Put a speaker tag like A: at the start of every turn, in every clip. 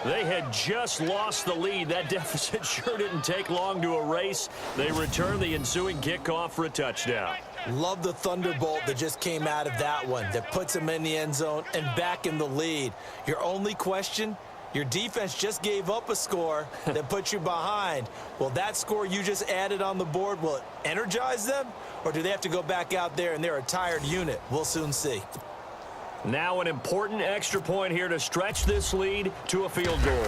A: They had just lost the lead. That deficit sure didn't take long to erase. They return the ensuing kickoff for a touchdown.
B: Love the thunderbolt that just came out of that one that puts them in the end zone and back in the lead. Your only question, your defense just gave up a score that put you behind. Will that score you just added on the board, will it energize them? Or do they have to go back out there and they're a tired unit? We'll soon see.
A: Now an important extra point here to stretch this lead to a field goal.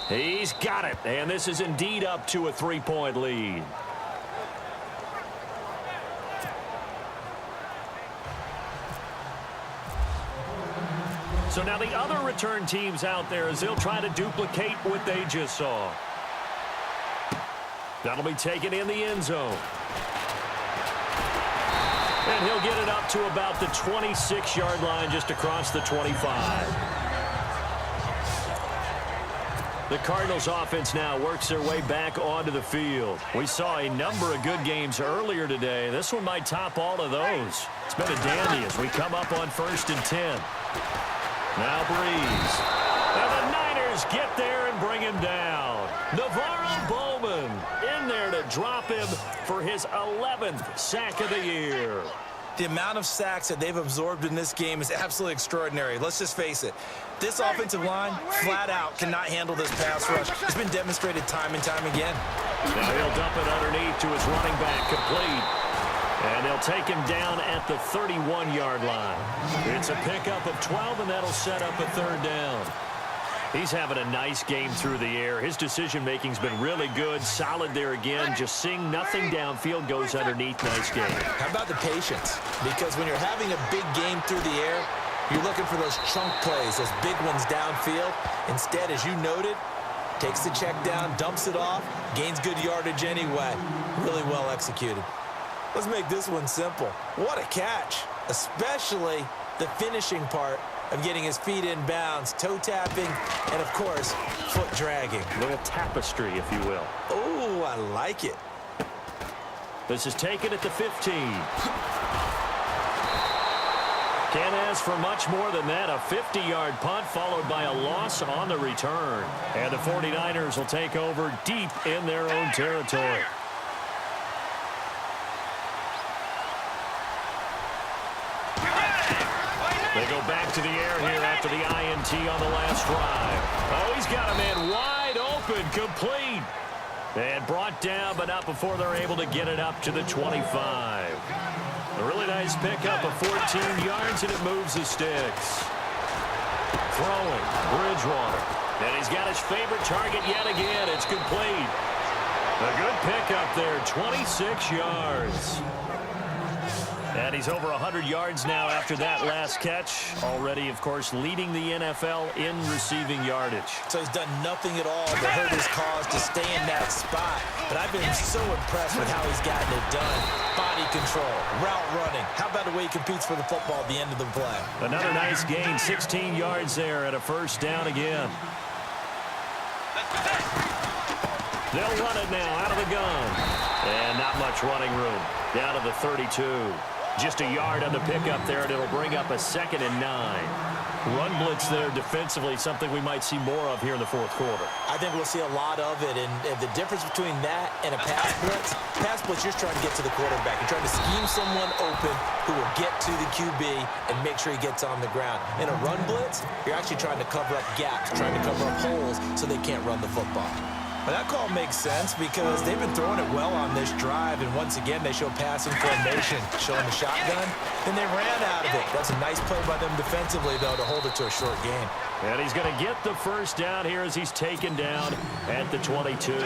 A: He's got it, and this is indeed up to a 3-point lead. So now the other return teams out there as they'll try to duplicate what they just saw. That'll be taken in the end zone. And he'll get it up to about the 26-yard line just across the 25. The Cardinals offense now works their way back onto the field. We saw a number of good games earlier today. This one might top all of those. It's been a dandy as we come up on 1st and 10. Now Breeze. And the Niners get there and bring him down. Navarro Bowman in there to drop him for his 11th sack of the year.
B: The amount of sacks that they've absorbed in this game is absolutely extraordinary. Let's just face it. This offensive line, flat out, cannot handle this pass rush. It's been demonstrated time and time again.
A: Now he'll dump it underneath to his running back, complete. And they'll take him down at the 31-yard line. It's a pickup of 12, and that'll set up a 3rd down. He's having a nice game through the air. His decision-making's been really good. Solid there again. Just seeing nothing downfield, goes underneath. Nice game.
B: How about the patience? Because when you're having a big game through the air, you're looking for those chunk plays, those big ones downfield. Instead, as you noted, takes the check down, dumps it off, gains good yardage anyway. Really well executed. Let's make this one simple. What a catch, especially the finishing part of getting his feet in bounds, toe tapping, and, of course, foot dragging.
A: A little tapestry, if you will.
B: Oh, I like it.
A: This is taken at the 15. Can't ask for much more than that. A 50-yard punt followed by a loss on the return. And the 49ers will take over deep in their own territory. They go back to the air here after the INT on the last drive. Oh, he's got a man wide open, complete. And brought down, but not before they're able to get it up to the 25. A really nice pickup of 14 yards, and it moves the sticks. Throwing, Bridgewater. And he's got his favorite target yet again. It's complete. A good pickup there, 26 yards. And he's over 100 yards now after that last catch. Already, of course, leading the NFL in receiving yardage.
B: So he's done nothing at all to hurt his cause to stay in that spot. But I've been so impressed with how he's gotten it done. Body control, route running. How about the way he competes for the football at the end of the play?
A: Another nice gain, 16 yards there at a 1st down again. They'll run it now out of the gun. And not much running room. Down to the 32. Just a yard on the pickup there, and it'll bring up a 2nd and 9. Run blitz there defensively, something we might see more of here in the 4th quarter.
B: I think we'll see a lot of it, and the difference between that and a pass blitz, you're trying to get to the quarterback. You're trying to scheme someone open who will get to the QB and make sure he gets on the ground. In a run blitz, you're actually trying to cover up gaps, trying to cover up holes so they can't run the football. Well, that call makes sense because they've been throwing it well on this drive, and once again, they show passing formation, showing the shotgun, and they ran out of it. That's a nice play by them defensively, though, to hold it to a short gain.
A: And he's going to get the 1st down here as he's taken down at the 22.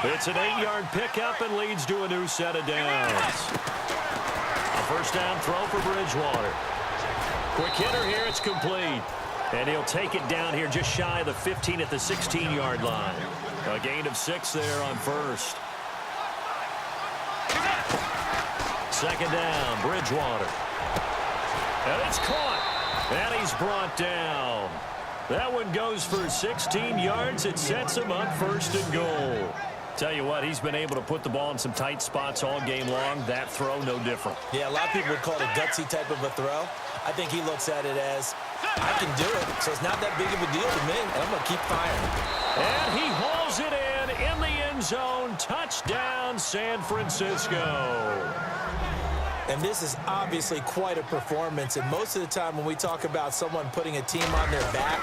A: It's an 8-yard pickup and leads to a new set of downs. A 1st down throw for Bridgewater. Quick hitter here, it's complete. And he'll take it down here just shy of the 15 at the 16-yard line. A gain of 6 there on 1st. 2nd down, Bridgewater. And it's caught. And he's brought down. That one goes for 16 yards. It sets him up 1st and goal. Tell you what, he's been able to put the ball in some tight spots all game long. That throw, no different.
B: Yeah, a lot of people would call it a gutsy type of a throw. I think he looks at it as, I can do it, so it's not that big of a deal to me, and I'm going to keep firing.
A: And he hauls it in the end zone. Touchdown, San Francisco.
B: And this is obviously quite a performance, and most of the time when we talk about someone putting a team on their back,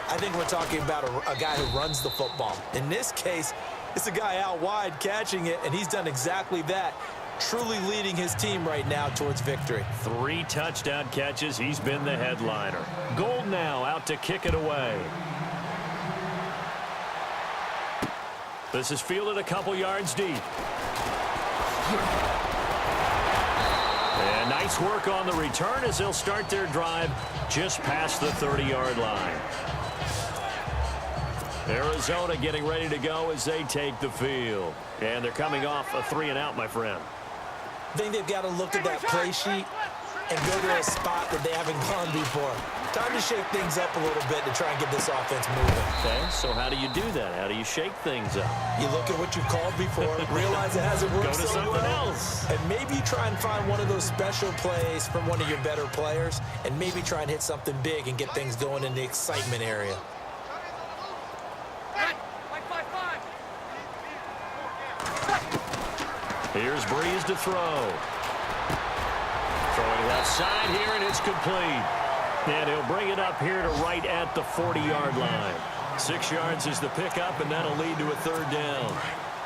B: I think we're talking about a guy who runs the football. In this case, it's a guy out wide catching it, and he's done exactly that, truly leading his team right now towards victory.
A: 3 touchdown catches. He's been the headliner. Gold now out to kick it away. This is fielded a couple yards deep. And nice work on the return as they'll start their drive just past the 30-yard line. Arizona getting ready to go as they take the field. And they're coming off a 3-and-out, my friend.
B: I think they've got to look at that play sheet and go to a spot that they haven't gone before. Time to shake things up a little bit to try and get this offense moving.
A: Okay, so how do you do that? How do you shake things up?
B: You look at what you've called before, realize it hasn't worked
A: Go to
B: so
A: something
B: well,
A: else.
B: and maybe try and find one of those special plays from one of your better players, and maybe try and hit something big and get things going in the excitement area.
A: Here's Breeze to throw. Throwing left side here, and it's complete. And he'll bring it up here to right at the 40-yard line. 6 yards is the pickup, and that'll lead to a 3rd down.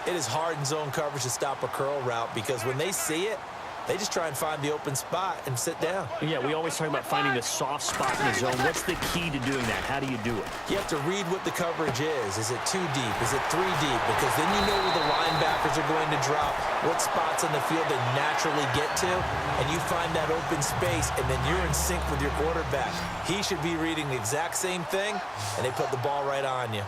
B: It is hard in zone coverage to stop a curl route because when they see it, they just try and find the open spot and sit down.
A: Yeah, we always talk about finding the soft spot in the zone. What's the key to doing that? How do you do it?
B: You have to read what the coverage is. Is it 2 deep? Is it 3 deep? Because then you know where the linebackers are going to drop, what spots in the field they naturally get to, and you find that open space, and then you're in sync with your quarterback. He should be reading the exact same thing, and they put the ball right on you.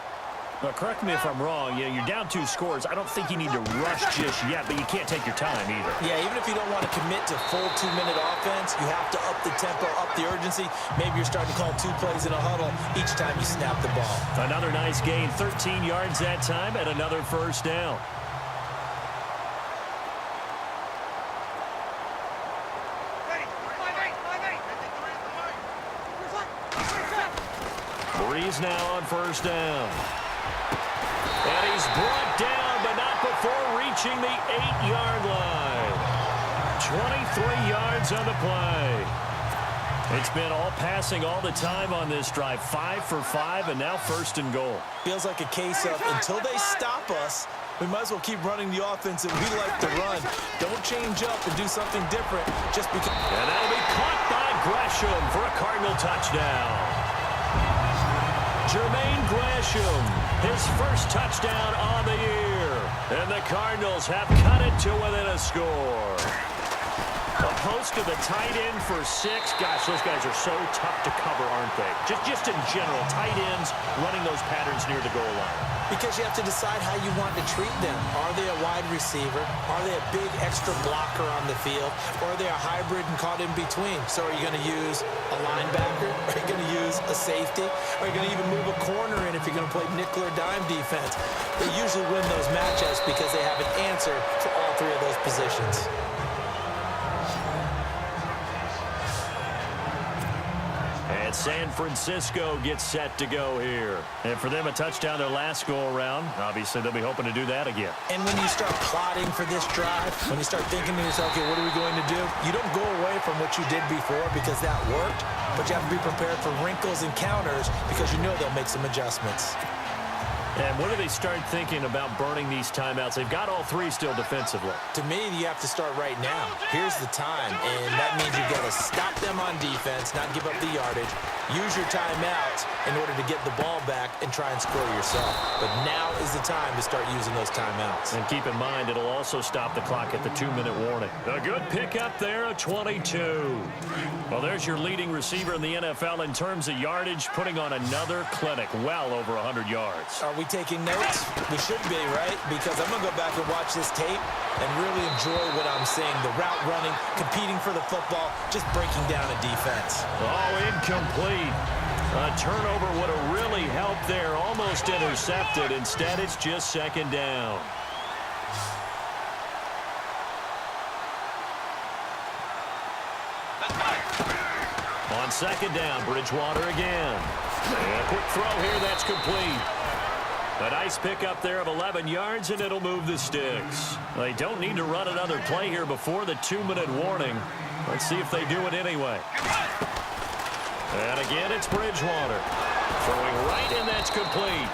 A: Well, correct me if I'm wrong. You know, you're down 2 scores. I don't think you need to rush just yet, but you can't take your time either.
B: Yeah, even if you don't want to commit to full 2-minute offense, you have to up the tempo, up the urgency. Maybe you're starting to call 2 plays in a huddle each time you snap the ball.
A: Another nice gain, 13 yards that time, and another 1st down. Breeze now on 1st down. And he's brought down, but not before reaching the 8-yard line. 23 yards on the play. It's been all passing all the time on this drive. 5 for 5, and now 1st and goal.
B: Feels like a case of until they stop us, we might as well keep running the offense that we like to run. Don't change up and do something different just because.
A: And that'll be caught by Gresham for a Cardinal touchdown. Jermaine Gresham, his 1st touchdown on the year. And the Cardinals have cut it to within a score. Opposed to the tight end for 6. Gosh, those guys are so tough to cover, aren't they? Just in general, tight ends running those patterns near the goal line.
B: Because you have to decide how you want to treat them. Are they a wide receiver? Are they a big extra blocker on the field? Or are they a hybrid and caught in between? So are you going to use a linebacker? Are you going to use a safety? Are you going to even move a corner in if you're going to play nickel or dime defense? They usually win those matchups because they have an answer for all 3 of those positions.
A: And San Francisco gets set to go here. And for them, a touchdown their last go-around. Obviously, they'll be hoping to do that again.
B: And when you start plotting for this drive, when you start thinking to yourself, okay, what are we going to do? You don't go away from what you did before because that worked, but you have to be prepared for wrinkles and counters because you know they'll make some adjustments.
A: And when do they start thinking about burning these timeouts? They've got all 3 still defensively.
B: To me, you have to start right now. Here's the time, and that means you've got to stop them on defense, not give up the yardage, use your timeouts in order to get the ball back and try and score yourself. But now is the time to start using those timeouts.
A: And keep in mind, it'll also stop the clock at the 2-minute warning. A good pickup there, a 22. Well, there's your leading receiver in the NFL in terms of yardage, putting on another clinic, well over 100 yards.
B: Are we taking notes? We should be, right? Because I'm going to go back and watch this tape and really enjoy what I'm seeing. The route running, competing for the football, just breaking down a defense.
A: Oh, incomplete. A turnover would have really helped there. Almost intercepted. Instead, it's just 2nd down. On second down, Bridgewater again. And a quick throw here, that's complete. A nice pickup there of 11 yards, and it'll move the sticks. They don't need to run another play here before the 2-minute warning. Let's see if they do it anyway. And again, it's Bridgewater. Throwing right, and that's complete.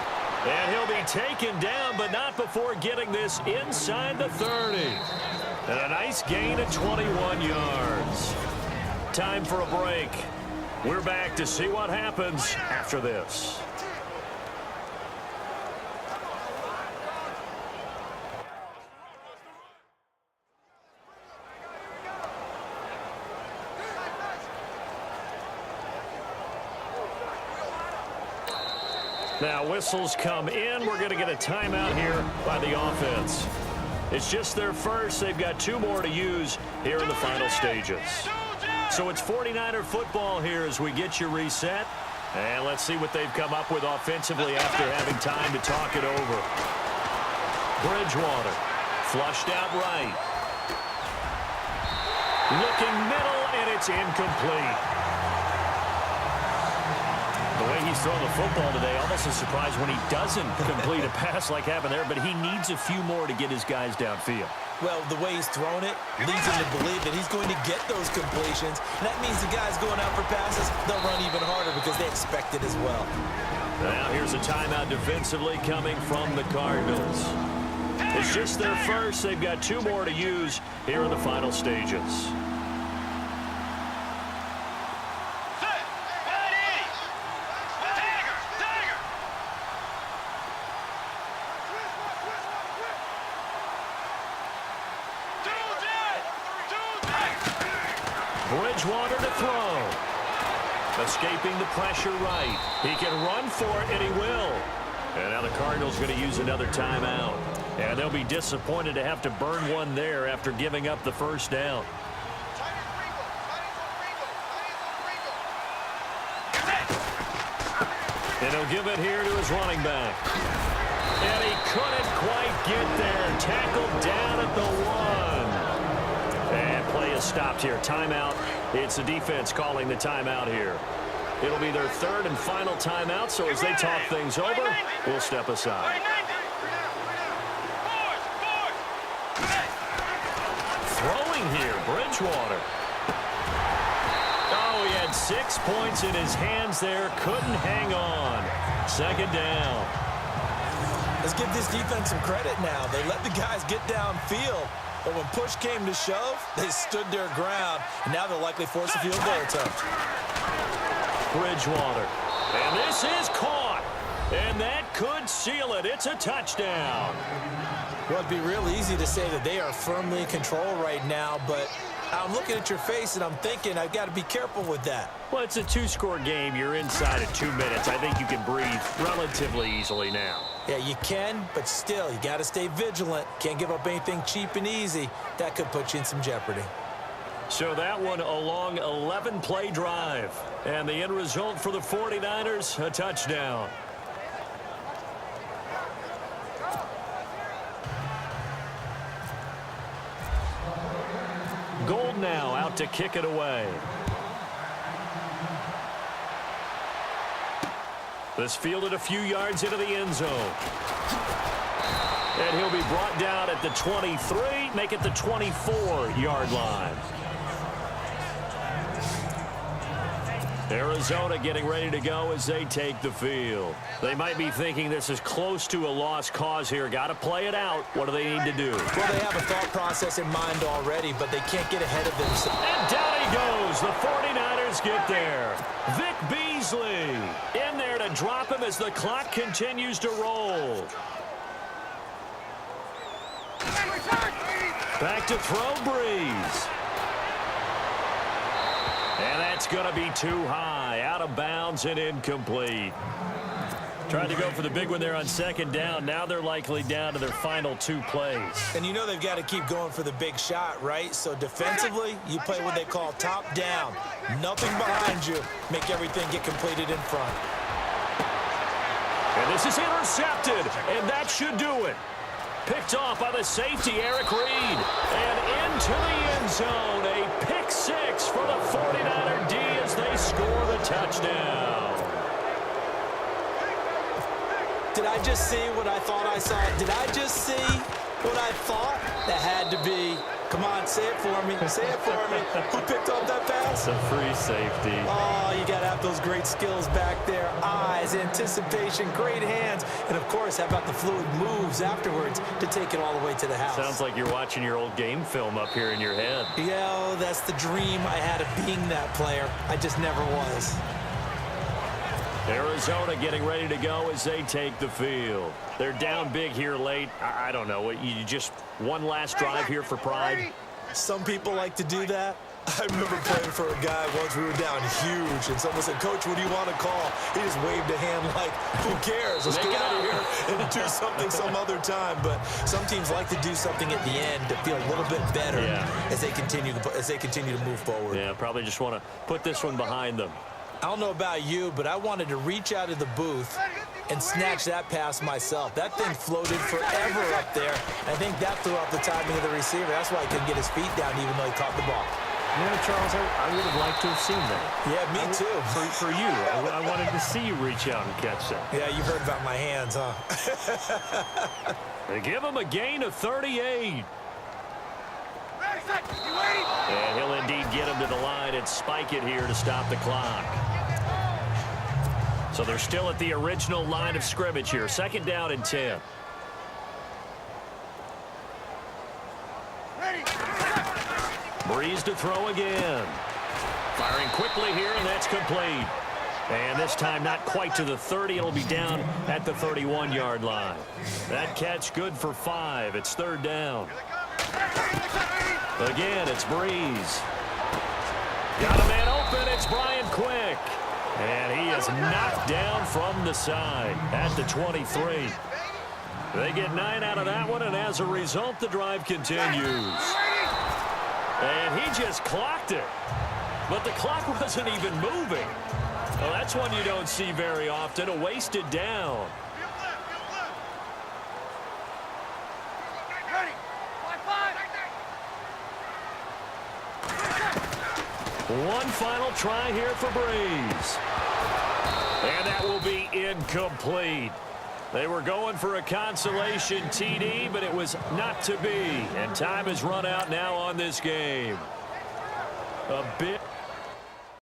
A: And he'll be taken down, but not before getting this inside the 30. And a nice gain of 21 yards. Time for a break. We're back to see what happens after this. Now whistles come in. We're going to get a timeout here by the offense. It's just their first. They've got 2 more to use here in the final stages. So it's 49er football here as we get you reset. And let's see what they've come up with offensively after having time to talk it over. Bridgewater flushed out right. Looking middle, and it's incomplete. The way he's throwing the football today, almost a surprise when he doesn't complete a pass like happened there, but he needs a few more to get his guys downfield.
B: Well, the way he's thrown it leads him to believe that he's going to get those completions. And that means the guys going out for passes, they'll run even harder because they expect it as well.
A: Now here's a timeout defensively coming from the Cardinals. It's just their first. They've got 2 more to use here in the final stages. Bridgewater to throw. Escaping the pressure right. He can run for it, and he will. And now the Cardinals going to use another timeout. And they'll be disappointed to have to burn one there after giving up the first down. And he'll give it here to his running back. And he couldn't quite get there. Tackled down at the 1. And play is stopped here. Timeout. It's the defense calling the timeout here. It'll be their 3rd and final timeout, so as they talk things over, we'll step aside. Throwing here, Bridgewater. Oh, he had 6 points in his hands there. Couldn't hang on. 2nd down.
B: Let's give this defense some credit now. They let the guys get downfield. But when push came to shove, they stood their ground. And now they'll likely force a field goal attempt.
A: Bridgewater. And this is caught. And that could seal it. It's a touchdown.
B: Well, it'd be real easy to say that they are firmly in control right now, but I'm looking at your face and I'm thinking I've got to be careful with that.
A: Well, it's a 2-score game. You're inside of 2 minutes. I think you can breathe relatively easily now.
B: Yeah, you can, but still, you got to stay vigilant. Can't give up anything cheap and easy. That could put you in some jeopardy.
A: So that one a long 11-play drive. And the end result for the 49ers, a touchdown. Gold now out to kick it away. This fielded a few yards into the end zone. And he'll be brought down at the 23, make it the 24-yard line. Arizona getting ready to go as they take the field. They might be thinking this is close to a lost cause here. Got to play it out. What do they need to do?
B: Well, they have a thought process in mind already, but they can't get ahead of themselves.
A: And down he goes. The 49ers get there. Vic Beasley in there to drop him as the clock continues to roll. Back to throw, Breeze. And that's going to be too high. Out of bounds and incomplete. Tried to go for the big one there on 2nd down. Now they're likely down to their final 2 plays.
B: And you know they've got to keep going for the big shot, right? So defensively, you play what they call top down. Nothing behind you. Make everything get completed in front.
A: And this is intercepted. And that should do it. Picked off by the safety, Eric Reed. And into the end zone. A pick six for the 49er D as they score the touchdown.
B: Did I just see what I thought I saw? Did I just see what I thought? That had to be. Come on, say it for me. Say it for me. Who picked up that pass?
A: It's a free safety.
B: Oh, you got to have those great skills back there. Eyes, anticipation, great hands. And, of course, how about the fluid moves afterwards to take it all the way to the house?
A: Sounds like you're watching your old game film up here in your head.
B: Yeah, oh, that's the dream I had of being that player. I just never was.
A: Arizona getting ready to go as they take the field. They're down big here late. I don't know. You just one last drive here for pride?
B: Some people like to do that. I remember playing for a guy once. We were down huge, and someone said, "Coach, what do you want to call?" He just waved a hand like, who cares? Let's get out of here and do something some other time. But some teams like to do something at the end to feel a little bit better as they continue to move forward.
A: Yeah, probably just want to put this one behind them.
B: I don't know about you, but I wanted to reach out of the booth and snatch that pass myself. That thing floated forever up there. I think that threw off the timing of the receiver. That's why he couldn't get his feet down even though he caught the ball.
A: You know, Charles, I would have liked to have seen that.
B: Yeah, me too.
A: For you, I wanted to see you reach out and catch that.
B: Yeah, you heard about my hands, huh?
A: They give him a gain of 38. And he'll indeed get him to the line and spike it here to stop the clock. So they're still at the original line of scrimmage here. Second down and 10. Breeze to throw again. Firing quickly here, and that's complete. And this time not quite to the 30. It'll be down at the 31-yard line. That catch good for 5. It's third down. Again, it's Breeze. Got a man open. It's Brian Quick. And he is knocked down from the side at the 23. They get 9 out of that one, and as a result, the drive continues. And he just clocked it. But the clock wasn't even moving. Well, that's one you don't see very often, a wasted down. One final try here for Breeze. And that will be incomplete. They were going for a consolation TD, but it was not to be. And time has run out now on this game. A bit.